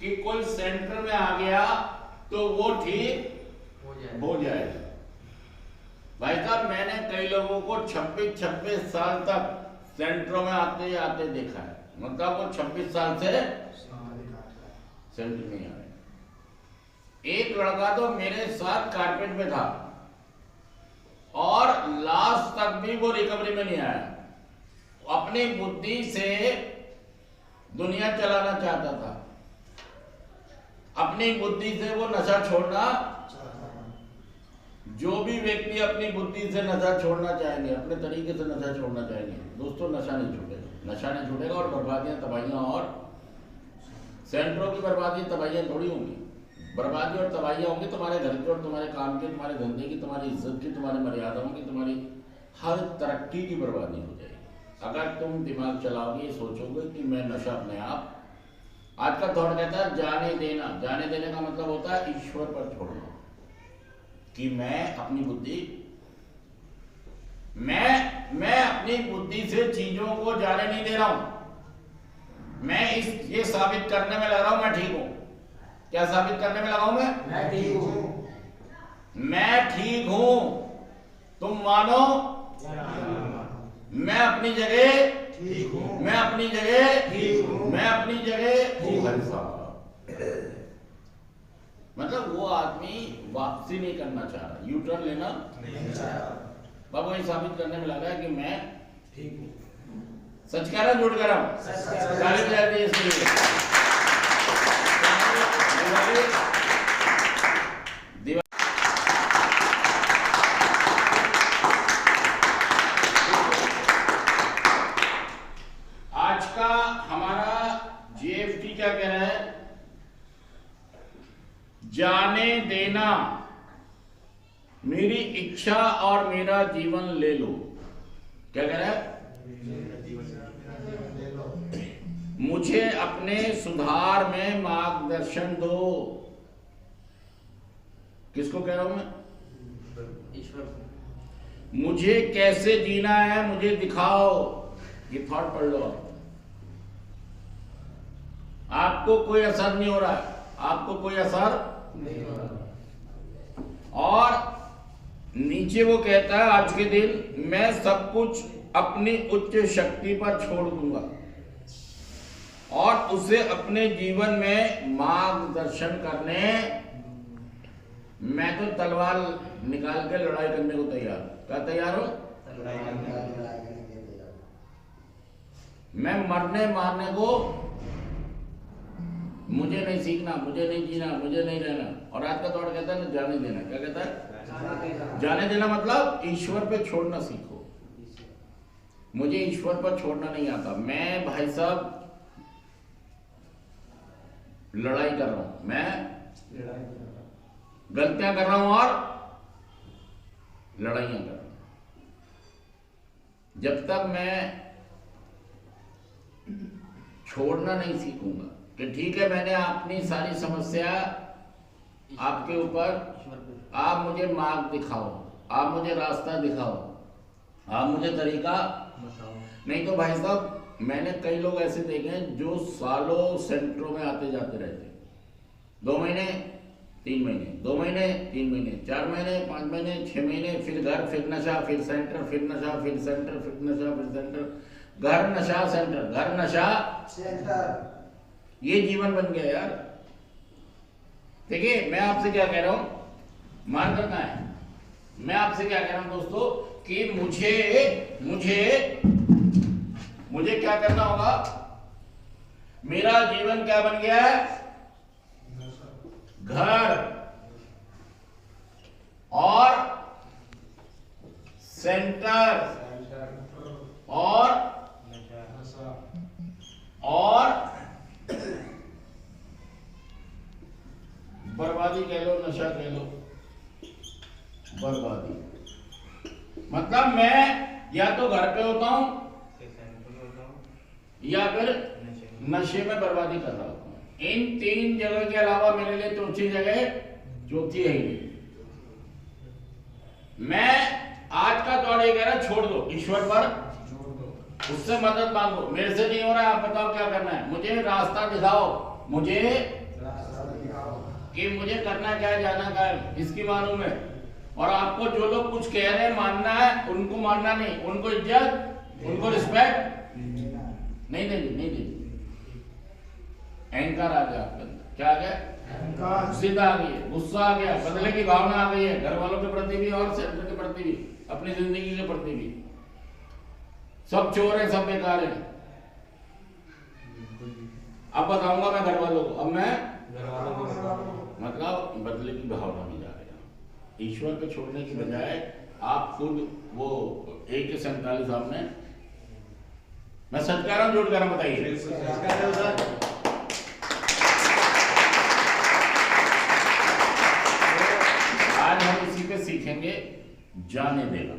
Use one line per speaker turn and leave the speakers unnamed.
कि कोई सेंटर में आ गया तो वो ठीक हो जाएगा। भाई साहब, मैंने कई लोगों को 26 साल तक सेंटरों में आते आते देखा है, मतलब वो 26 साल से सेंटर नहीं आ रहे। एक लड़का तो मेरे साथ कारपेट में था और लास्ट तक भी वो रिकवरी में नहीं आया। अपनी बुद्धि से दुनिया चलाना चाहता था, अपनी बुद्धि से वो नशा छोड़ना। जो भी व्यक्ति अपनी बुद्धि से नशा छोड़ना चाहेंगे, अपने तरीके से नशा छोड़ना चाहेंगे, दोस्तों नशा नहीं छूटेगा, नशा नहीं छूटेगा। और बर्बादियां, तबाहियां, और सेंटरों की बर्बादी तबाहियां थोड़ी होंगी। बर्बादी और तबाहियां होंगी तुम्हारे घर की और तुम्हारे काम की, तुम्हारे धंधे की, तुम्हारी इज्जत की, तुम्हारी मर्यादाओं की, तुम्हारी हर तरक्की की बर्बादी हो जाएगी अगर तुम दिमाग चलाओगे, सोचोगे कि मैं नशा अपने आप। आज का दौर कहता है जाने देना। जाने देने का मतलब होता है ईश्वर पर छोड़ना, कि मैं अपनी बुद्धि, मैं अपनी बुद्धि से चीजों को जाने नहीं दे रहा हूं। मैं ये साबित करने में लग रहा हूं मैं ठीक हूं। क्या साबित करने में लगा हूं मैं ठीक हूं। मैं ठीक हूं, तुम मानो मैं अपनी जगह ठीक हूं, मैं अपनी जगह ठीक हूं, मैं अपनी जगह ठीक हूं। मतलब वो आदमी वापसी नहीं करना चाह रहा, यू टर्न लेना नहीं चाह रहा। बाबू ये साबित करने में लगा है कि मैं ठीक हूं। सच कह रहा हूं, झूठ कह रहा हूं? ताली बजाती है इसके लिए। आज का हमारा जीएफटी क्या कह रहा है? जाने देना, मेरी इच्छा और मेरा जीवन ले लो। क्या कह रहा है? मुझे अपने सुधार में मार्गदर्शन दो। किसको कह रहा हूं मैं? ईश्वर। मुझे कैसे जीना है मुझे दिखाओ। ये थॉट पढ़ लो। आपको कोई असर नहीं हो रहा है, आपको कोई असर नहीं हो रहा। और नीचे वो कहता है आज के दिन मैं सब कुछ अपनी उच्च शक्ति पर छोड़ दूंगा और उसे अपने जीवन में मार्गदर्शन करने, मैं तो तलवार निकाल के लड़ाई करने को तैयार। क्या तैयार हो? मैं मरने मारने को, मुझे नहीं सीखना, मुझे नहीं जीना, मुझे नहीं रहना। और आज का दौर कहता है ना जाने देना। क्या कहता है? जाने देना मतलब ईश्वर पे छोड़ना सीखो। मुझे ईश्वर पर छोड़ना नहीं आता। मैं भाई साहब लड़ाई कर रहा हूं, मैं गलतियां कर रहा हूं और लड़ाइयां कर रहा हूं। जब तक मैं छोड़ना नहीं सीखूंगा कि ठीक है मैंने अपनी सारी समस्या आपके ऊपर, आप मुझे मार्ग दिखाओ, आप मुझे रास्ता दिखाओ, आप मुझे तरीका बताओ। नहीं तो भाई साहब मैंने कई लोग ऐसे देखे हैं जो सालों सेंटरों में आते जाते रहते, 2 महीने 3 महीने, 2 महीने 3 महीने, 4 महीने 5 महीने 6 महीने, फिर घर, फिर नशा, फिर सेंटर, फिर नशा, फिर सेंटर, फिर नशा, फिर सेंटर, घर नशा सेंटर, घर नशा सेंटर। ये जीवन बन गया यार। देखिए मैं आपसे क्या कह रहा हूं, मान करना है। मैं आपसे क्या कह रहा हूं दोस्तों कि मुझे क्या करना होगा? मेरा जीवन क्या बन गया है? घर और सेंटर और बर्बादी कह लो, नशा कह लो, बर्बादी। मतलब मैं या तो घर पे होता हूं या फिर नशे में बर्बादी कर रहा हूं। इन 3 जगह के अलावा मेरे लिए चौथी जगह चौथी है ही नहीं। मैं आज का दौर ये कह रहा छोड़ दो, ईश्वर पर छोड़ दो, उससे मदद मांगो। मेरे से नहीं हो रहा है, आप बताओ क्या करना है, मुझे रास्ता दिखाओ, मुझे कि मुझे करना क्या है, जाना क्या है, इसकी मालूम है। और आपको जो लोग कुछ कह रहे हैं मानना है, उनको मानना नहीं, उनको इज्जत, उनको रिस्पेक्ट नहीं देनी। अहंकार आ गया आपके अंदर, क्या आ गया, जिद आ गई है, गुस्सा आ गया, बदले की भावना आ गई है, घर वालों के प्रति भी और सेंटर के प्रति भी, अपनी जिंदगी के प्रति भी। सब चोर है, सब बेकार है। अब बताऊंगा मैं घर वालों को, अब मैं मतलब बदले की भावना में जा रहे हैं। ईश्वर पे छोड़ने की बजाय आप खुद वो 1:47 सामने, मैं सच कह रहा हूं झूठ कह रहा हूं, बताइए। आज हम इसी पे सीखेंगे, जाने देना।